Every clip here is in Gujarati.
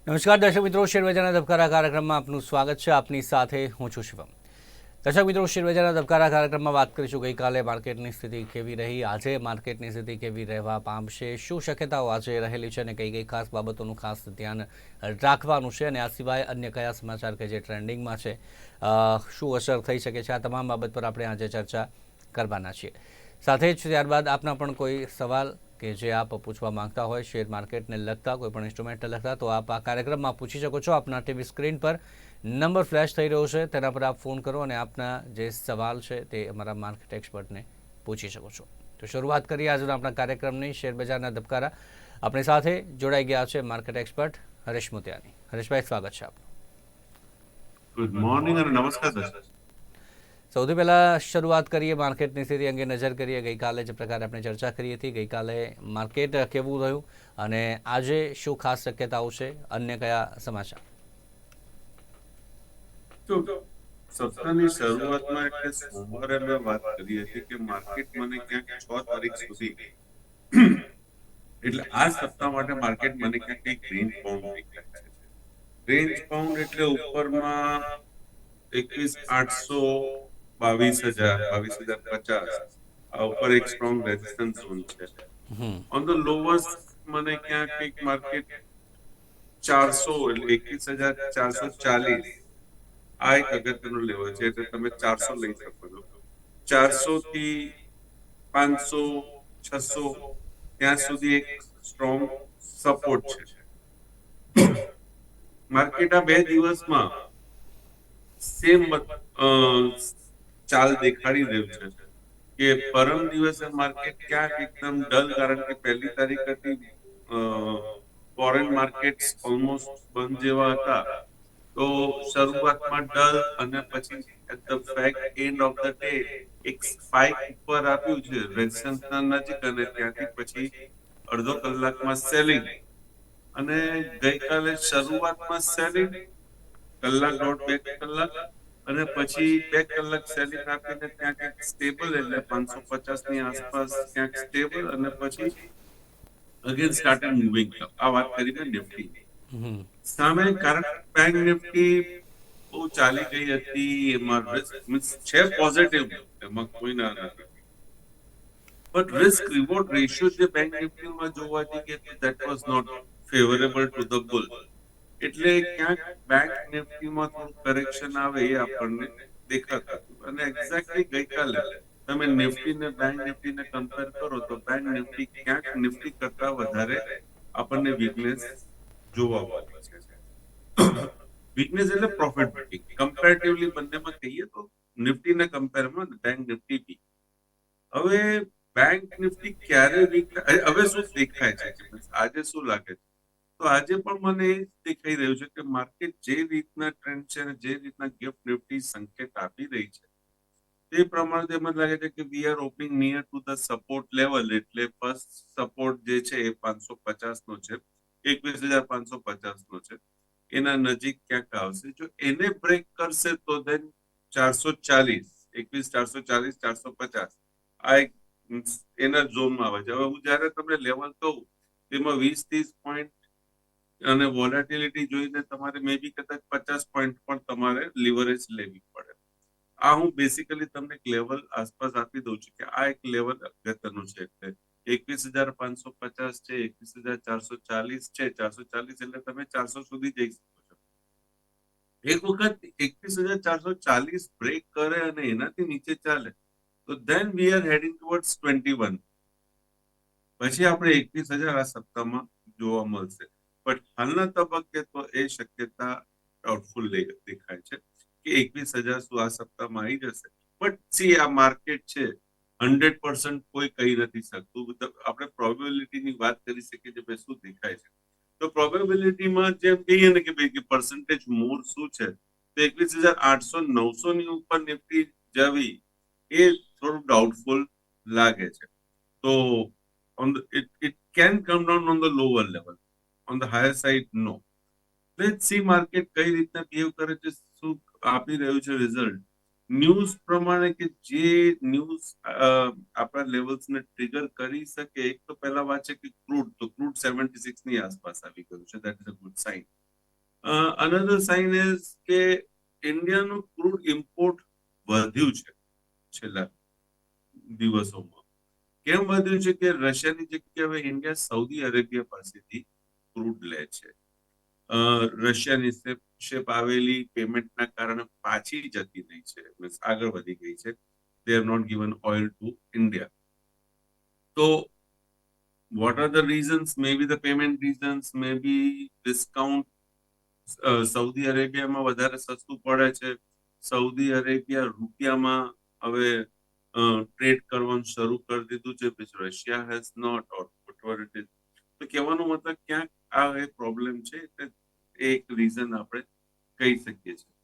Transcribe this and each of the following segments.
નમસ્કાર દર્શક મિત્રો, શેરબજારના ધબકારા કાર્યક્રમમાં આપનું સ્વાગત છે. આપની સાથે હું છું શિવમ. દર્શક મિત્રો, શેરબજારના ધબકારા કાર્યક્રમમાં વાત કરીશું ગઈકાલે માર્કેટની સ્થિતિ કેવી રહી, આજે માર્કેટની સ્થિતિ કેવી રહેવા પામશે, શું શક્યતાઓ આજે રહેલી છે અને કઈ કઈ ખાસ બાબતોનું ખાસ ધ્યાન રાખવાનું છે અને આ સિવાય અન્ય કયા સમાચાર કે જે ટ્રેન્ડિંગમાં છે, શું અસર થઈ શકે છે, આ તમામ બાબત પર આપણે આજે ચર્ચા કરવાના છીએ. સાથે જ ત્યારબાદ આપના પણ કોઈ સવાલ કે જે આપ પૂછવા માંગતા હોય શેર માર્કેટને લગતા, કોઈ પણ ઇન્સ્ટ્રુમેન્ટને લગતા, તો આપ આ કાર્યક્રમમાં પૂછી શકો છો. આપના ટીવી સ્ક્રીન પર નંબર ફ્લેશ થઈ રહ્યો છે, તેના પર આપ ફોન કરો અને આપના જે સવાલ છે તે અમારા માર્કેટ એક્સપર્ટને પૂછી શકો છો. તો શરૂઆત કરીએ આજના આપણા કાર્યક્રમની. શેરબજારના ધબકારા આપણી સાથે જોડાઈ ગયા છે માર્કેટ એક્સપર્ટ હરેશ મોતિયાની. હરેશભાઈ, સ્વાગત છે આપનું. ગુડ મોર્નિંગ અને નમસ્કાર દર્શક. સૌથી પહેલાં શરૂઆત કરીએ માર્કેટની સ્થિતિ અંગે નજર કરીએ. ગઈકાલે જે પ્રકારે આપણે ચર્ચા કરી હતી, ગઈકાલે માર્કેટ કેવું રહ્યું અને આજે શું ખાસ શક્યતાઓ છે, અન્ય કયા સમાચાર? તો સપ્તાહની શરૂઆતમાં એટલે સોમવારે મેં વાત કરી હતી કે માર્કેટ મને ક્યાંક 6 તારીખ સુધી એટલે આ સપ્તાહ માટે માર્કેટ મને ક્યાંક એક રેન્જ બાઉન્ડ દેખાય છે. રેન્જ બાઉન્ડ એટલે ઉપરમાં 21,800, 22,000, 22,050 આ ઉપર એક સ્ટ્રોંગ રેઝિસ્ટન્સ ઝોન છે. ઓન ધ લોવર્સ મને ક્યાંક એક માર્કેટ 400 એટલે 21,440 આ એક અગત્યનો લેવલ છે, એટલે તમે 400 લઈ શકો છો. 400 થી 500, 600 ત્યાં સુધી એક સ્ટ્રોંગ સપોર્ટ છે. માર્કેટ આ 2 દિવસમાં સેમ ચાલ દેખાડી રહ્યું છે કે પરમ દિવસે માર્કેટ ક્યાંક એકદમ ડલ, કારણ કે 1 તારીખ હતી, ફોરેન માર્કેટ્સ ઓલમોસ્ટ બંધ જેવા હતા. તો શરૂઆતમાં ડલ અને પછી at the fact end of the day એક સ્પાઇક ઉપર આપ્યું છે રેઝિસ્ટન્સના નજીક, અને ત્યાંથી પછી અડધો કલાકમાં સેલિંગ. અને ગઈકાલે શરૂઆતમાં સેલિંગ કલાક દોઢ 2 કલાક, અને પછી 2 કલાક સેલિંગ આપીને ત્યાં ક્યાંક સ્ટેબલ એટલે 550 ની આસપાસ ક્યાંક સ્ટેબલ, અને પછી અગેન સ્ટાર્ટેડ મૂવિંગ અપ. આ વાત કરી મેં નિફ્ટી. સામે કારણ બેંક નિફ્ટી બહુ ચાલી ગઈ હતી, એમાં રિસ્ક મીન્સ છે પોઝિટિવ, એમાં કોઈ ના નથી, બટ રિસ્ક રિવોર્ડ રેશિયો જે બેંક નિફ્ટીમાં જોવા જઈએ તો that was not favourable to the bull. એટલે ક્યાંક બેંક નિફ્ટીમાં થોડું કરેક્શન આવે એ આપણને દેખાતું હતું. અને એક્ઝેક્ટલી ગઈકાલે તમે નિફ્ટી ને બેંક નિફ્ટીને કમ્પેર કરો તો બેંક નિફ્ટી ક્યાંક નિફ્ટી કરતા વધારે આપણને વીકનેસ જોવા મળી છે. વીકનેસ એટલે પ્રોફિટ બુકિંગ કમ્પેરેટિવલી બંનેમાં કહીએ તો નિફ્ટીને કમ્પેરમાં બેંક નિફ્ટી વીક. હવે બેંક નિફ્ટી ક્યારે વીક થાય, હવે શું દેખાય છે કે આજે શું લાગે છે? તો આજે પણ મને એ દેખાઈ રહ્યું છે કે માર્કેટ જે રીતના ટ્રેન્ડ છે અને જે રીતના ગિફ્ટ નિફ્ટી સંકેત આપી રહી છે તે પ્રમાણે મને લાગે છે કે we are opening near to the support level. એટલે ફર્સ્ટ સપોર્ટ જે છે એ 550 નો છે, 21,550 નો છે, એના નજીક ક્યાંક આવશે. જો એને બ્રેક કરશે તો દેન 440, 21,440, 450 આ એક એના ઝોનમાં આવે છે. હવે હું જયારે તમને લેવલ કહું તેમાં 20-30 પોઈન્ટ અને વોલેટિલિટી જોઈને તમારે મે બી કદાચ 50 પોઈન્ટ પણ તમારે લિવરેજ લેવી પડે. આ હું બેસિકલી તમને એક લેવલ આસપાસ આપી દઉં છું કે આ એક લેવલ અગત્યનું છે. એટલે 21,550 છે, 21,440 છે, 440 એટલે તમે 400 સુધી જઈ શકો છો. એક વખત 21,440 બ્રેક કરે અને એનાથી નીચે ચાલે તો then we are heading towards 21. પછી આપણે 21,000 આ સપ્તાહમાં જોવા મળશે. બટ હાલના તબક્કે તો એ શક્યતા ડાઉટફુલ દેખાય છે કે 21,000 શું આ સપ્તાહમાં આવી જશે. બટ સી આ માર્કેટ છે, 100% કોઈ કહી નથી શકતું. આપણે પ્રોબેબિલિટીની વાત કરી શકીએ કે ભાઈ શું દેખાય છે. તો પ્રોબેબિલિટીમાં જેમ કહીએ ને કે ભાઈ પર્સન્ટેજ મોર શું છે, તો 21,800, 900 ની ઉપર નિફ્ટી જવી એ થોડું ડાઉટફુલ લાગે છે. તો it can come down on the lower level. On the higher side, no. Let's see market કઈ રીતના બિહેવ કરે છે, શું આપી રહ્યું છે રિઝલ્ટ. ન્યૂઝ પ્રમાણે કે જે ન્યૂઝ આપણા લેવલ્સને ટ્રિગર કરી શકે, એક તો પહેલા વાત છે કે ક્રૂડ 76 ની આસપાસ આવી ગયું છે, that is a good sign. Another sign is કે ઇન્ડિયાનું ક્રૂડ ઇમ્પોર્ટ વધ્યું છે છેલ્લા દિવસોમાં. કેમ વધ્યું છે કે રશિયાની જગ્યાએ હવે ઇન્ડિયા સાઉદી અરેબિયા પાસેથી ક્રૂડ લે છે. રશિયાની શેપ આવેલી પેમેન્ટના કારણે પાછી જતી રહી છે, મીન્સ આગળ વધી ગઈ છે. They have not given oil to India. તો what are the reasons? Maybe the payment reasons, maybe discount. Saudi અરેબિયામાં વધારે સસ્તું પડે છે. સાઉદી અરેબિયા રૂપિયામાં હવે ટ્રેડ કરવાનું શરૂ કરી દીધું છે, which Russia has not, or whatever it is. તો કહેવાનો મતલબ ક્યાંક આ એક પ્રોબ્લેમ છે, એટલે એક રીઝન આપણે કહી શકીએ છીએ.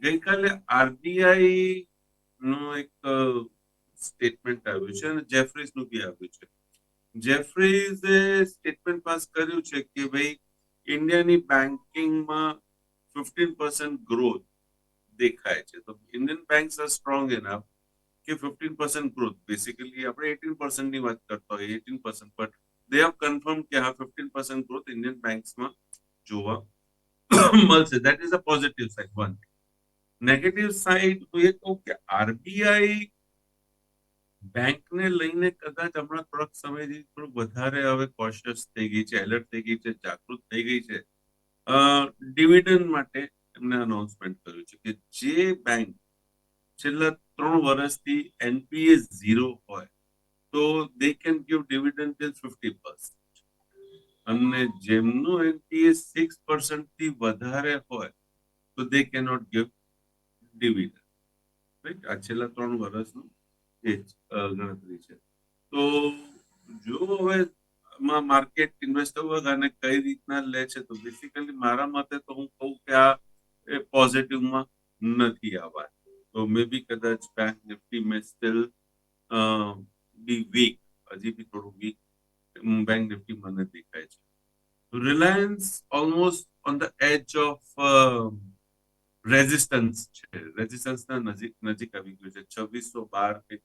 ગઈકાલે આરબીઆઈ નું એક સ્ટેટમેન્ટ આવ્યું છે અને જેફરીઝ નું બી આવ્યું છે. જેફરીઝે સ્ટેટમેન્ટ પાસ કર્યું છે કે ભાઈ ઇન્ડિયાની બેન્કિંગમાં 15% ગ્રોથ દેખાય છે. તો Indian banks are strong enough કે 15% ગ્રોથ, બેસિકલી આપણે 18% ની વાત કરતા હોય, 18%, બટ દે હેવ કન્ફર્મ કે હા 15% ગ્રોથ ઇન્ડિયન બેંક્સમાં જોવા મળશે. That is a positive side. One negative side હું એ કહું કે આરબીઆઈ બેંકને લઈને કદાચ હમણાં થોડાક સમયથી થોડું વધારે હવે કોશિયસ થઈ ગઈ છે, એલર્ટ થઈ ગઈ છે, જાગૃત થઈ ગઈ છે. ડિવિડન્ડ માટે એમને અનાઉન્સમેન્ટ કર્યું છે કે જે બેંક છેલ્લા 3 વર્ષથી એનપીએ 0 હોય તો they can give dividend till 50%. અને જેમનું એનપીએ 6% થી વધારે હોય તો દે કેનોટ ગીવ ડિવિડન્ડ. રાઈટ, આ છેલ્લા 3 વર્ષનું એ જ ગણતરી છે. તો જો હવે માર્કેટ ઇન્વેસ્ટર અને કઈ રીતના લે છે, તો બેસિકલી મારા મતે તો હું કહું કે આ પોઝિટિવમાં નથી આ વાત. તો મે બી કદાચ Bank Nifty may still be weak, હજી બી થોડું વીક બેંક નિફ્ટી મને દેખાય છે. Reliance almost on the edge of resistance છે. રેઝિસ્ટન્સના નજીક આવી ગયું છે. 2612 એક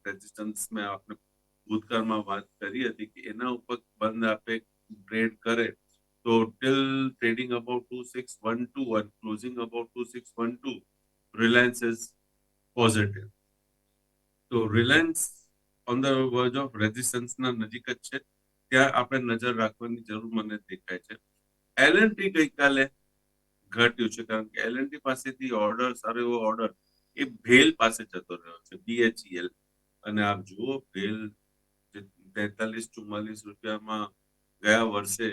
રેઝિસ્ટન્સ મેં આપણે ભૂતકાળમાં વાત કરી હતી કે એના ઉપર બંધ આપે, ટ્રેડ કરે તો till trading about 2612 and closing about 2612, Reliance is positive. તો Reliance on the verge of રેઝિસ્ટન્સના નજીક જ છે, ત્યાં આપણે નજર રાખવાની જરૂર મને દેખાય છે. એલએનટી ગઈકાલે ઘટ્યું છે, કારણ કે એલએનટી પાસેથી ઓર્ડર, સારો એવો ઓર્ડર એ ભેલ પાસે જતો રહ્યો છે, બીએચઈએલ. અને આપ જુઓ ભેલ 43-44 રૂપિયામાં ગયા વર્ષે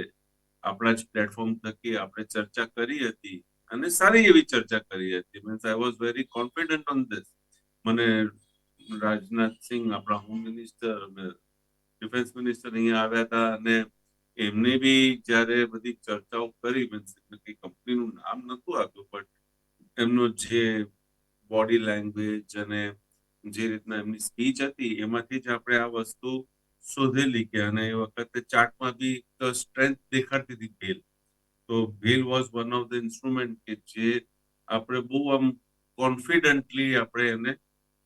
આપણા જ પ્લેટફોર્મ થકી આપણે ચર્ચા કરી હતી અને સારી એવી ચર્ચા કરી હતી. Means I was very confident on this. મને રાજનાથસિંહ, આપણા હોમ મિનિસ્ટર અને ડિફેન્સ મિનિસ્ટર અહીંયા આવ્યા હતા અને એમને બી જયારે બધી ચર્ચાઓ કરી, મીન્સ કઈ કંપનીનું નામ નતું આપ્યું, બટ એમનો જે બોડી લેંગ્વેજ અને જે રીતના એમની સ્પીચ હતી એમાંથી જ આપણે આ વસ્તુ શોધેલી કે, અને એ વખતે ચાર્ટમાં બી સ્ટ્રેન્થ દેખાડતી હતી ભેલ. તો bhel was one of the instrument કે જે આપણે બહુ આમ કોન્ફિડન્ટલી આપણે એને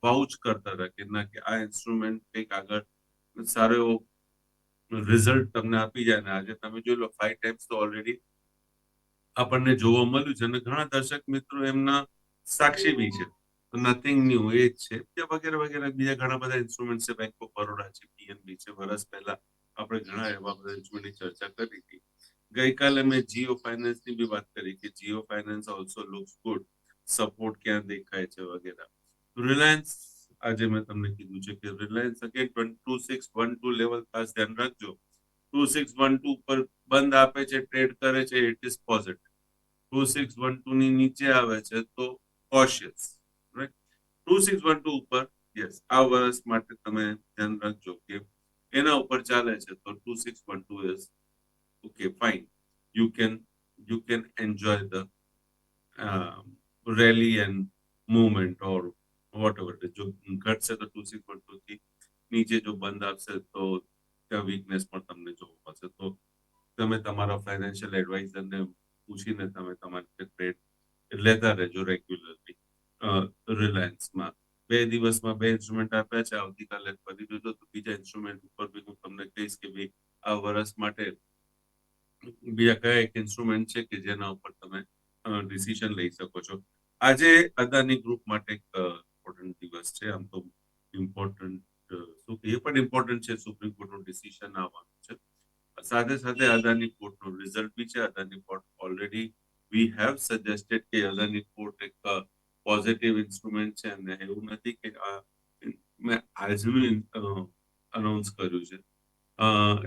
વાઉચ કરતા હતા કે ના, કે આ ઇન્સ્ટ્રુમેન્ટ કંઈક આગળ સારો એવો રિઝલ્ટ તમને આપી જાય. ને આજે તમે જોઈ લો 5 ટાઈમ્સ તો ઓલરેડી આપણને જોવા મળ્યું છે અને ઘણા દર્શક મિત્રો એમના સાક્ષી બી છે. નથિંગ ન્યુ એ જ છે, કે વગેરે વગેરે બીજા ઘણા બધા ઇન્સ્ટ્રુમેન્ટ છે. બેંક ઓફ બરોડા છે, પીએનબી છે. વર્ષ પહેલા આપણે ઘણા એવા બધા ઇન્સ્ટ્રુમેન્ટની ચર્ચા કરી હતી. ગઈકાલે મેં જીઓ ફાઇનાન્સની બી વાત કરી કે Jio finance also looks good, support ક્યાં દેખાય છે વગેરે. રિલાયન્સ, આજે મેં તમને કીધું છે કે રિલાયન્સ અગેન 2612 લેવલ ખાસ ધ્યાન રાખજો. 2612 પર બંધ આપે છે, ટ્રેડ કરે છે, ઇટ ઇઝ પોઝિટિવ. 2612 ની નીચે આવે છે તો કોશિયસ. રાઈટ, 2612 ઉપર યસ, આ વર્ષ માટે તમે ધ્યાન રાખજો કે એના ઉપર ચાલે છે તો 2612 is okay, fine. You can enjoy the rally and movement or vote ever. જો ઘટશે તો 2612 થી નીચે જો બંધ આપશે તો ત્યાં વીકનેસ પણ તમને જોવા મળશે. તો તમે તમારા ફાઇનાન્શિયલ એડવાઇઝરને પૂછીને તમે તમારી ટ્રેડ લેતા રહેજો રેગ્યુલરલી. રિલાયન્સમાં 2 દિવસમાં 2 ઇન્સ્ટ્રુમેન્ટ આપ્યા છે. આવતીકાલે ફરી જોજો તો બીજા ઇન્સ્ટ્રુમેન્ટ ઉપર બી હું તમને કહીશ કે ભાઈ આ વર્ષ માટે બીજા કયા એક ઇન્સ્ટ્રુમેન્ટ છે કે જેના ઉપર તમે ડિસિઝન લઈ શકો છો. આજે અદાની ગ્રુપ માટે એક ઇમ્પોર્ટન્ટ દિવસ છે. આમ તો ઇમ્પોર્ટન્ટ એ પણ ઇમ્પોર્ટન્ટ છે, સુપ્રીમ કોર્ટનું ડિસિઝન આવવાનું છે. સાથે સાથે અદાની પોર્ટનું રિઝલ્ટ બી છે. Adani port already we have suggested કે અદાની પોર્ટ એક પોઝિટિવ ઇન્સ્ટ્રુમેન્ટ છે અને એવું નથી કે મેં આજનું અનાઉન્સ કર્યું છે.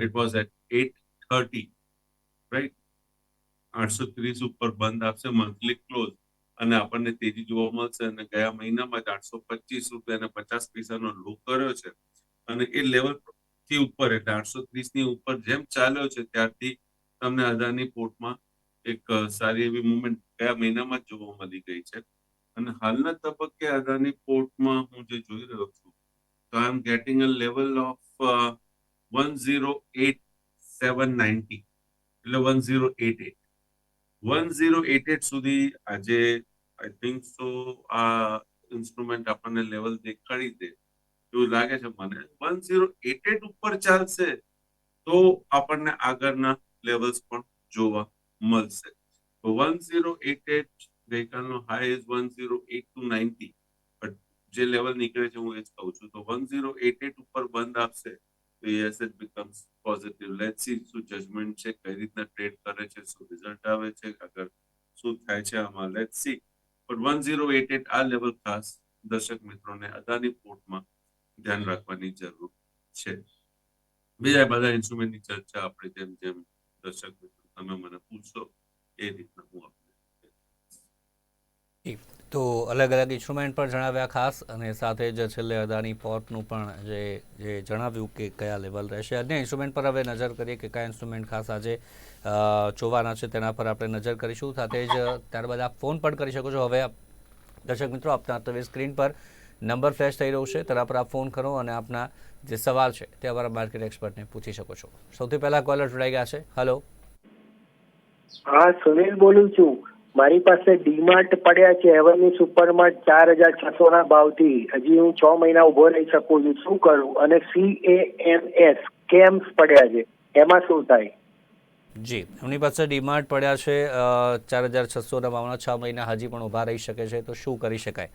It was at 8:30, right? 830 ઉપર બંધ આપશે મંથલી ક્લોઝ અને આપણને તેજી જોવા મળશે અને ગયા મહિનામાં જ 825.50 નો લો કર્યો છે અને એ લેવલ થી ઉપર એટલે 830 ની ઉપર જેમ ચાલ્યો છે ત્યારથી તમને અદાની પોર્ટમાં એક સારી એવી મુવમેન્ટ ગયા મહિનામાં જ જોવા મળી ગઈ છે અને હાલના તબક્કે અદાની પોર્ટમાં હું જે જોઈ રહ્યો છું તો I am getting a level of 108,790 એટલે 1088 1088 સુધી આજે આઈ થિંક સો આ ઇન્સ્ટ્રુમેન્ટ આપણને લેવલ દેખાડી દે એવું લાગે છે મને. 1088 ઉપર ચાલશે તો આપણને આગળના લેવલ્સ પણ જોવા મળશે. તો 1088 ગઈકાલનો હાઈ ઇઝ 108290, બટ જે લેવલ નીકળે છે હું એ જ કહું છું. તો 1088 ઉપર બંધ આપશે તો yes it becomes positive. Let's see શું જજમેન્ટ છે, કઈ રીતના ટ્રેડ કરે છે, શું રિઝલ્ટ આવે છે, આગળ શું થાય છે આમાં, લેટ્સ સી. બટ 1088 આ લેવલ ખાસ દર્શક મિત્રોને અદાની પોર્ટમાં ધ્યાન રાખવાની જરૂર છે. બીજા બધા ઇન્સ્ટ્રુમેન્ટની ચર્ચા આપણે જેમ જેમ દર્શક મિત્રો તમે મને પૂછશો એ રીતના હું આપને. તો અલગ અલગ ઇન્સ્ટ્રુમેન્ટ પર જણાવ્યા ખાસ, અને સાથે જ છેલ્લે અદાની પોર્ટનું પણ જે જણાવ્યું કે કયા લેવલ રહેશે. અન્ય ઇન્સ્ટ્રુમેન્ટ પર હવે નજર કરીએ કે કયા ઇન્સ્ટ્રુમેન્ટ ખાસ આજે જોવાના છે તેના પર આપણે નજર કરીશું. સાથે જ ત્યારબાદ આપ ફોન પણ કરી શકો છો. હવે દર્શક મિત્રો આપના હવે સ્ક્રીન પર નંબર ફ્લેશ થઈ રહ્યું છે, તેના પર આપ ફોન કરો અને આપના જે સવાલ છે તે અમારા માર્કેટ એક્સપર્ટને પૂછી શકો છો. સૌથી પહેલા કોલર જોડાઈ ગયા છે. હલો. હા, સુનિલ બોલું છું. મારી પાસે ડીમાર્ટ પડ્યા છે એવરની સુપરમાં 4,600 ના ભાવથી. હજી હું 6 મહિના ઉભો રહી શકું છું, શું કરું? અને CAMS કેમ્સ પડ્યા છે, એમાં શું થાય? જી, એમની પાસે ડીમાર્ટ પડ્યા છે 4,600 ભાવના, 6 મહિના હજી પણ ઊભા રહી શકે છે, તો શું કરી શકાય?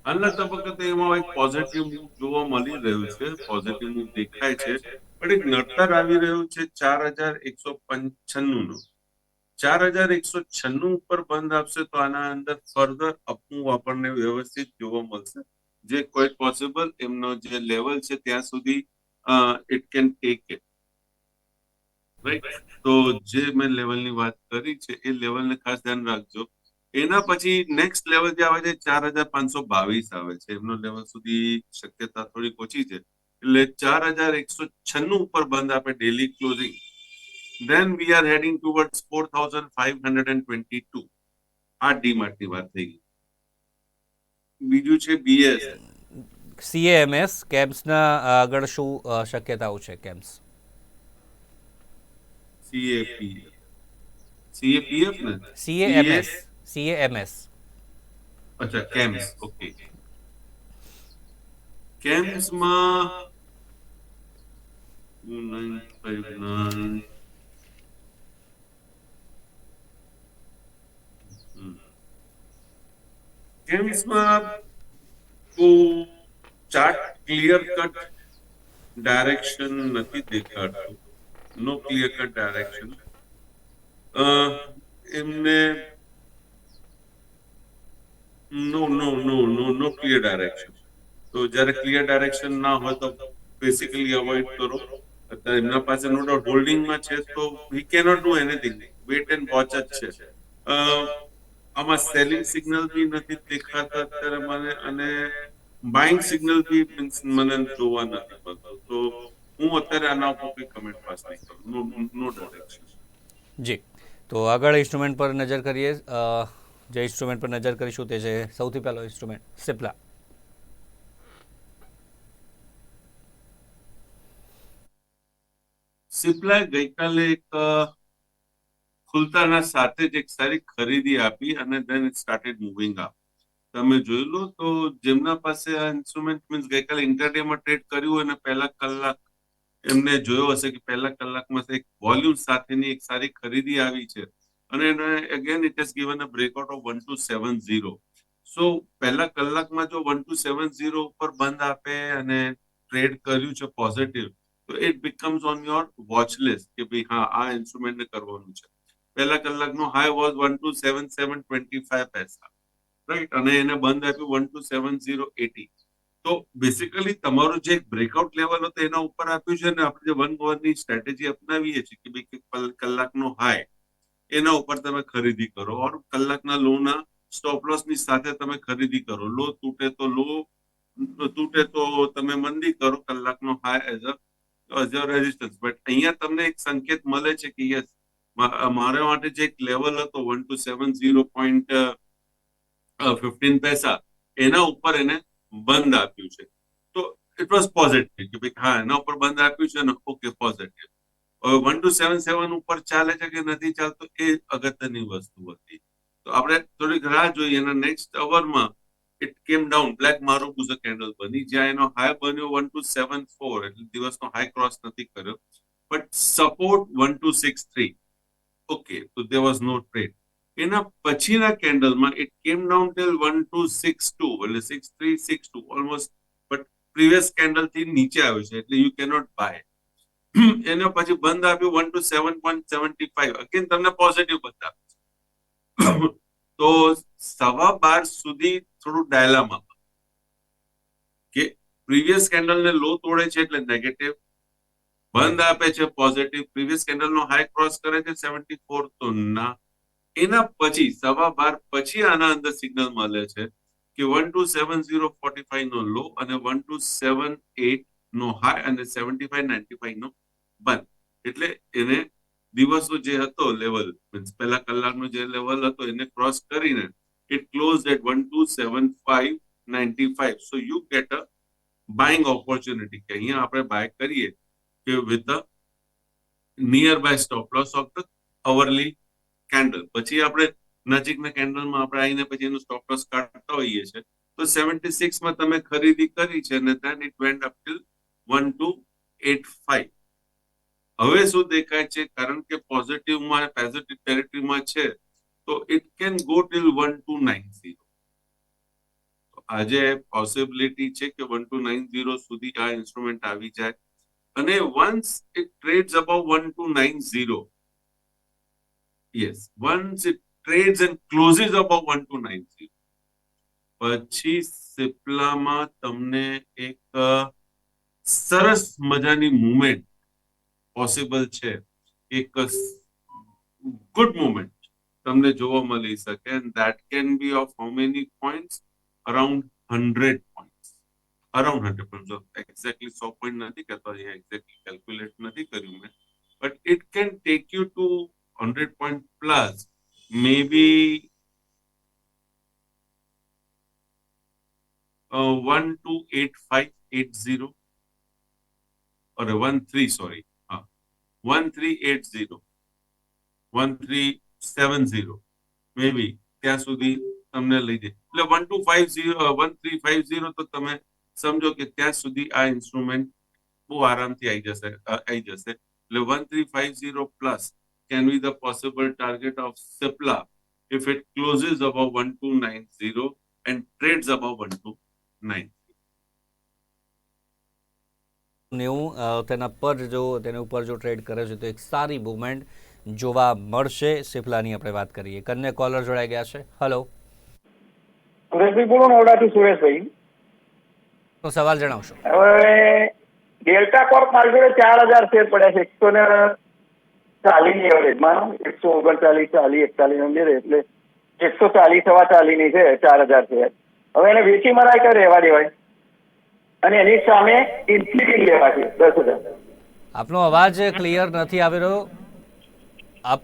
હાલના તબક્કે તો એમાં એક પોઝિટિવ મૂવ જોવા મળી રહ્યું છે, પોઝિટિવ મૂવ દેખાય છે, પણ એક નડતર આવી રહ્યું છે 4,195 નો. 4,196 ઉપર બંધ આપશે તો આના અંદર ફર્ધર અપમૂવ આપણને વ્યવસ્થિત જોવા મળશે, જે ક્વાઇટ પોસિબલ એમનો જે લેવલ છે ત્યાં સુધી it can take it, right? તો જે મેં લેવલની વાત કરી છે એ લેવલને ખાસ ધ્યાન રાખજો. એના પછી નેક્સ્ટ લેવલ જે આવે છે 4,522 આવે છે, એમનો લેવલ સુધી શક્યતા થોડીક ઓછી છે. એટલે 4,196 ઉપર બંધ આપે daily closing, then we are heading towards 4,522. આ ડીમાર્ટની વાત થઈ ગઈ. બીજું છે BS. CAMS કેમ્સના આગળ શું શક્યતાઓ છે? કેમ્સ CAPF ને CAMS CAMS અચ્છા કેમ્સ, ઓકે. કેમ્સમાં 2959 કેમ્સમાં તો ચાર્ટ ક્લિયર કટ ડાયરેક્શન નથી દેખાડતું, નો ક્લિયર કટ ડાયરેક્શન. એમને નો ક્લિયર ડાયરેક્શન. તો જ્યારે ક્લિયર ડાયરેક્શન ના હોય તો બેસિકલી અવોઇડ કરો. અત્યારે એમના પાસે નો ડાઉટ હોલ્ડિંગમાં છે તો he cannot do anything, wait and watch જ છે. આમાં સેલિંગ સિગ્નલ બી નથી દેખાતા અત્યારે મને, અને બાઇંગ સિગ્નલ બી મને જોવા નથી મળતું. તો હું અત્યારે આના ઉપર કોઈ કમેન્ટ પાસ નહીં કરું. નો ડાયરેક્શન. જી, તો આગળ ઇન્સ્ટ્રુમેન્ટ પર નજર કરીએ. જે ઇન્સ્ટ્રુમેન્ટ પર નજર કરીશું તે છે સૌથી પહેલો ઇન્સ્ટ્રુમેન્ટ સિપ્લા. સિપ્લાએ ગઈકાલે એક ખુલતાના સાથે જ એક સારી ખરીદી આપી અને then it started moving up. તમે જોઈ લો તો જેમના પાસે આ ઇન્સ્ટ્રુમેન્ટ મીન્સ ગઈકાલે ઇન્ટરડેમાં ટ્રેડ કર્યું અને પહેલા કલાક એમને જોયો હશે કે પહેલા કલાકમાં એક વોલ્યુમ સાથેની એક સારી ખરીદી આવી છે અને એને again it has given a breakout of 1270. સો પહેલા કલાકમાં જો 1270 ઉપર બંધ આપે અને ટ્રેડ કર્યું છે પોઝિટિવ, તો it becomes on your watch list કે ભાઈ હા આ ઇન્સ્ટ્રુમેન્ટને કરવાનું છે. પહેલા કલાકનો હાઈ વોઝ 1277.25, રાઈટ, અને એને બંધ આપ્યું 1270.80. તો બેસિકલી તમારું જે બ્રેકઆઉટ લેવલ હતો એના ઉપર આપ્યું છે ને આપણે જે 1 અવરની સ્ટ્રેટેજી અપનાવીએ છીએ કે ભાઈ કલાકનો હાઈ એના ઉપર તમે ખરીદી કરો, ઓર કલાકના લોના સ્ટોપ લોસ ની સાથે તમે ખરીદી કરો. લો તૂટે તો તમે મંદી કરો કલાકનો high as a resistance. But અહીંયા તમને એક સંકેત મળે છે કે યસ, મારા માટે જે એક લેવલ હતો 1270.15 એના ઉપર એને બંધ આપ્યું છે. તો ઇટ વોઝ પોઝિટિવ કે ભાઈ હા એના ઉપર બંધ આપ્યું છે ને, ઓકે પોઝિટિવ. હવે 1277 ઉપર ચાલે છે કે નથી ચાલતો એ અગત્યની વસ્તુ હતી. તો આપણે થોડીક રાહ જોઈએ એના નેક્સ્ટ અવરમાં it came down, black marubozu candle બની, જ્યાં એનો હાઈ બન્યો 1274, એટલે દિવસનો હાઈ ક્રોસ નથી કર્યો, બટ સપોર્ટ 1263. ઓકે, તો there was no trade. એના પછીના કેન્ડલમાં ઇટ કેમ ડાઉન ટિલ 1262, એટલે 6362 ઓલમોસ્ટ, બટ પ્રીવિયસ કેન્ડલ થી નીચે આવ્યું છે એટલે યુ કેનોટ બાય. એના પછી બંધ આપ્યું 127.75, અગેન તમને પોઝિટિવ બંધ આપ્યું. તો 12:15 સુધી થોડું ડાયલામાં કે પ્રીવિયસ કેન્ડલ ને લો તોડે છે એટલે નેગેટિવ, બંધ આપે છે પોઝિટિવ, પ્રીવિયસ કેન્ડલ નો હાઈ ક્રોસ કરે છે 74 તો ના. એના પછી 12:15 પછી આના અંદર સિગ્નલ મળે છે કે 1270.45 નો લો અને 1278 નો હાઈ અને 75.95 નો બંધ. એટલે એને દિવસનો જે હતો લેવલ, મીન્સ પહેલા કલાકનો જે લેવલ હતો એને ક્રોસ કરીને it close at 1275.95. So you get a buying opportunity કે અહીંયા આપણે બાય કરીએ કે with a near buy stop loss of the hourly candle. પછી આપણે નજીકના કેન્ડલમાં આપણે આવીને પછી એનું સ્ટોપ લોસ કાઢતા હોઈએ છીએ. તો 76 માં તમે ખરીદી કરી છે અને then it went up till 1285. હવે શું દેખાય છે, કારણ કે પોઝિટિવમાં પોઝિટિવ ટેરિટરીમાં છે તો ઇટ કેન ગો ટિલ 1290. આજે પોસિબિલિટી છે કે 1290 સુધી આ ઇન્સ્ટ્રુમેન્ટ આવી જાય, અને once it trades about 1290, yes, once it trades and clauses about 1290, પછી સિપ્લામાં તમને એક સરસ મજાની મુવમેન્ટ પોસિબલ છે, એક ગુડ મુવમેન્ટ તમને જોવા મળી શકે, and that can be of how many points, around 100 points, around 100 points. Exactly 100 point નથી કહેતો, અહીંયા એક્ઝેક્ટલી કેલ્ક્યુલેટ નથી કર્યું મેં, but it can take you to 100 point plus, maybe 128580 or 13, sorry, 1380, 1370 maybe ત્યાં સુધી તમને લઈ જાય. એટલે 1350 તો તમે સમજો કે ત્યાં સુધી આ ઇન્સ્ટ્રુમેન્ટ બહુ આરામથી આવી જશે. એટલે 1350 plus can be the possible target of Cipla if it closes above 1290 and trades above 1290. 90 તેના પર જો તેના ઉપર જો ટ્રેડ કરે છે તો એક સારી મૂવમેન્ટ જોવા મળશે. સિપ્લાની આપણે વાત કરીએ. કન્યા કોલર જોડાઈ ગયા છે. હેલો, સુરેશભાઈ બોલો, નવડાથી સુરેશભાઈ. તો સવાલ જણાવશો. હવે ડેલ્ટા કોર્પ મારી જોડે 4000 શેર પડ્યા છે, 140 ની એવરેજમાં, 139, 40, 41 એટલે 140 સવા 40 ની છે 4000 શેર. હવે એને વેચી મરાય કે રહેવા દેવાય, અને એની સામે ઇન્ફિનિટી લેવા છે 10,000. આપનો અવાજ ક્લિયર નથી આવી રહ્યો. આપ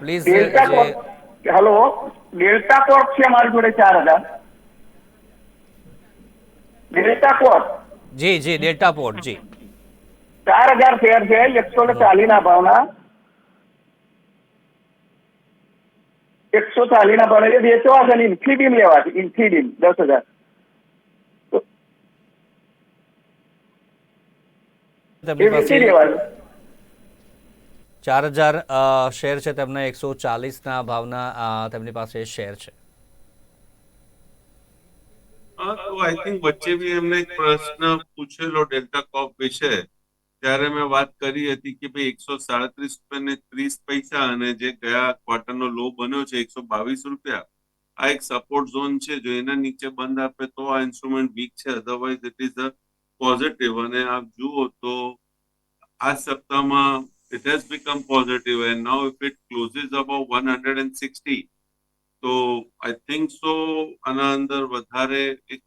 please. Delta Corp, hello, delta Corp છે મારી જોડે 4000. ડેલ્ટા કોર્પ જી જી, ડેલ્ટા પોર્ટ જી, 4000 શેર છે, 140 ના ભાવના, 140 ના ભાવના વેચવા છે, ઇન્ફિનિટી લેવા છે, ઇન્ફિનિટી 10,000. તેમની પાસે 4000 શેર છે તેમના 140ના ભાવના તેમની પાસે શેર છે. હા, તો આઈ થિંક વચ્ચે બી એમને એક પ્રશ્ન પૂછેલો ડેલ્ટા કોપ વિશે, ત્યારે મેં વાત કરી હતી કે ભાઈ ₹137.30 અને જે ગયા ક્વાર્ટરનો લો બન્યો છે ₹122, આ એક સપોર્ટ ઝોન છે. જો એના નીચે બંધ આપે તો આ ઇન્સ્ટ્રુમેન્ટ વીક છે, otherwise it is a positive. અને આપ જુઓ તો આ સપ્તાહમાં it has become positive and now if it closes above 160 તો આઈ થિંક સો આના અંદર વધારે એક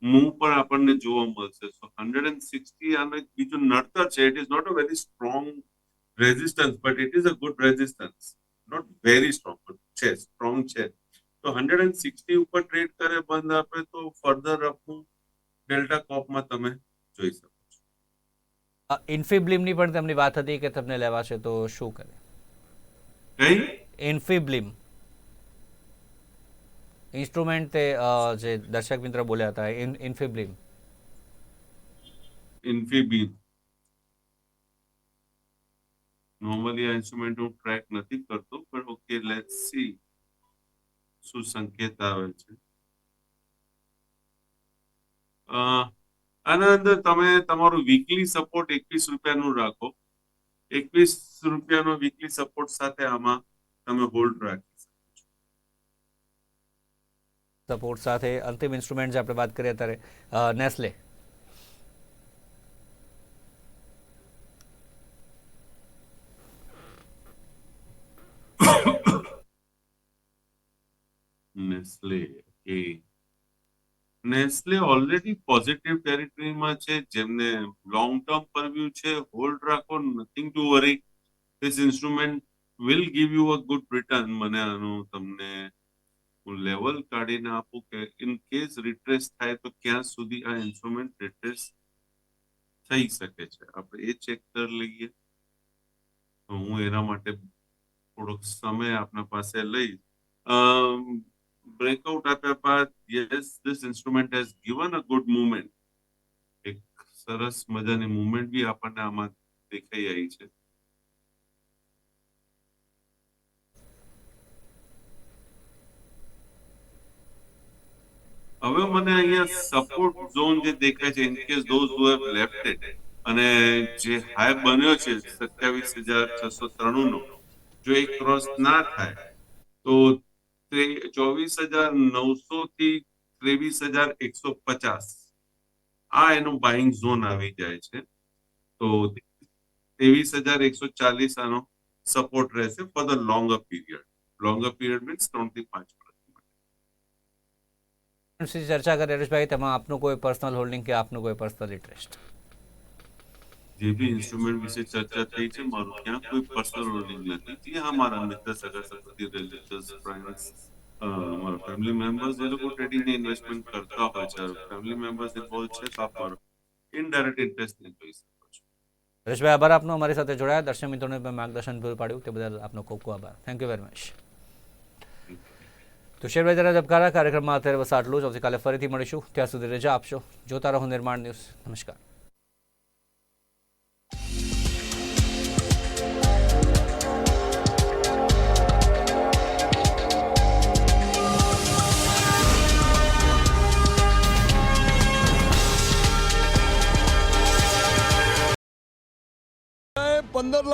મૂવ પણ આપણને જોવા મળશે. સો 160 આનો એક બીજું નડતર છે. It is not a very strong resistance but it is a good resistance. Not very strong but છે, સ્ટ્રોંગ છે. તો 160 ઉપર ટ્રેડ કરે બંધ આપે તો ફર્ધર અપનું ડેલ્ટા કોપમાં તમે જોઈ શકો છો. ઇન્ફિબ્લિમની પણ તેમની વાત હતી કે તમને લેવા છે તો શું કરે? કઈ ઇન્ફિબ્લિમ ઇન્સ્ટ્રુમેન્ટ તે જે દર્શક મિત્ર બોલ્યા હતા, ઇન્ફિબ્લિમ. ઇન્ફીબીમ નોર્મલી આ ઇન્સ્ટ્રુમેન્ટ હું ટ્રેક નથી કરતો, પણ ઓકે લેટ્સ સી શું સંકેત આવે છે. આના અંદર તમે તમારું વીકલી સપોર્ટ ₹21 રાખો. ₹21 વીકલી સપોર્ટ સાથે આમાં તમે હોલ્ડ રાખી શકો છો. સપોર્ટ સાથે અંતિમ ઇન્સ્ટ્રુમેન્ટ જે આપણે વાત કરીએ અત્યારે Nestle. Nestle Nestle already positive ટેરિટરીમાં છે. જેમને લોંગ ટર્મ પર વ્યૂ છે, હોલ્ડ રાખો, nothing to worry. This instrument will give you a good return. મને આનું તમને હું લેવલ કાઢીને આપું કે ઇન કેસ રિટ્રેસ થાય તો ક્યાં સુધી આ ઇન્સ્ટ્રુમેન્ટ રિટ્રેસ થઈ શકે છે. આપણે એ ચેક કરી લઈએ. તો હું એના માટે થોડોક સમય આપના પાસે લઈશ. બ્રેકઆઉટ આપ્યા બાદ yes this instrument has given a good movement. એક સરસ મજાની મુવમેન્ટ બી આપણને આમાં દેખાઈ આવી છે. હવે મને અહીંયા સપોર્ટ ઝોન જે દેખાય છે, in case those who have left it, અને જે હાઈ બન્યો છે 27,693 નો, જો એ ક્રોસ ના થાય તો 24,900 થી 23,150 આ એનો બાઇંગ ઝોન આવી જાય છે. તો 23,140 આનો સપોર્ટ રહેશે for the longer period. Longer period means 3 થી 5 વર્ષ. ચર્ચા કરી હરેશભાઈ, તેમાં આપનું કોઈ પર્સનલ હોલ્ડિંગ કે આપનું કોઈ પર્સનલ ઇન્ટરેસ્ટ? જે બી ઇન્સ્ટ્રુમેન્ટ વિશે ચર્ચા થઈ છે, મારું ક્યાં કોઈ પર્સનલ હોલ્ડિંગ નથી. જે હા મારા મિત્ર, સગા સંબંધી, રિલેટિવ્સ, ફ્રેન્ડ્સ, મારા ફેમિલી મેમ્બર્સ, એ લોકો ટ્રેડિંગ ને ઇન્વેસ્ટમેન્ટ કરતા હોય છે. ફેમિલી મેમ્બર્સ ઇન્વોલ્વ છે તો આપ મારો ઇનડાયરેક્ટ ઇન્ટરેસ્ટ ને જોઈ શકો છો. હરેશભાઈ, આભાર આપનો અમારી સાથે જોડાયા. દર્શક મિત્રોને માર્ગદર્શન પૂરું પાડ્યું તે બદલ આપનો ખૂબ ખૂબ આભાર. Thank you very much. તો શેરબજારના ધબકારા કાર્યક્રમમાં અત્યારે બસ આટલું જ. આવતીકાલે ફરીથી મળીશું. ત્યાં સુધી રજા આપશો. જોતા રહો નિર્માણ ન્યૂઝ. નમસ્કાર. ₹15 લાખ